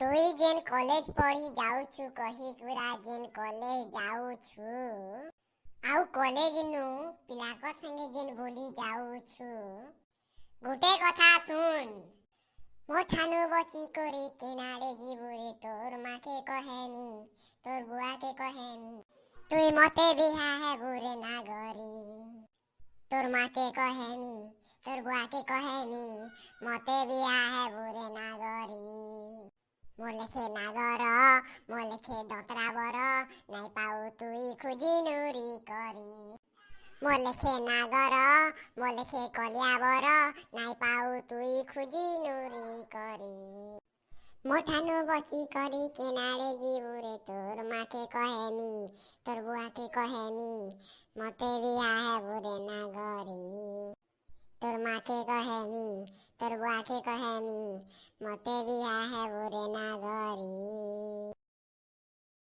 ତୁଇ ଯେନ୍ କଲେଜ ପଢି ଯାଉଛୁ କହିକୁରା ଯେନ୍ କଲେଜ ଯାଉଛୁ ଆଉ କଲେଜ ନୁ ପିଲାଙ୍କ ସାଙ୍ଗେ ଯେନ୍ ବୁଲି ଯାଉଛୁ ଗୋଟେ କଥା ଶୁଣ ମୋ ଠାନୁ ବସି କରି କେନାରେ ଯିବୁରେ ତୋର ମାକେ କହେନି ତୋର ବୁଆକେ କହେନି ତୁଇ ମତେ ବିହା ହେବୁରେ ନାଗରୀ ତୋର ମାକେ କହେନି ତୋର ବୁଆକେ କହେନି ମତେ ବିହା ହେବୁରେ ନାଗରୀ ମୋ ଲେଖେ ନାଗର ମୋ ଲେଖେ ଦନ୍ତରାବର ନାଇଁ ପାଉ ତୁଇ ଖୁଜି ନୁରି କରି ମୋ ଲେଖେ ନାଗର ମୋ ଲେଖେ କଲିଆବର ନାଇଁ ପାଉ ତୁଇ ଖୁଜି ନୁରି କରି ମୋ ଠାନୁ ବସି କରି କେନାରେ ଯିବୁରେ ତୋର ମାକେ କହେନି ତୋର ବୁଆକେ କହେନି ମତେ ବିହା ହେବୁରେ ନାଗରୀ ତୋର ମାକେ କହେନି ତୋର ବୁଆକେ କହେନି ମତେ ବିହା ହେବୁରେ ନାଗରୀ।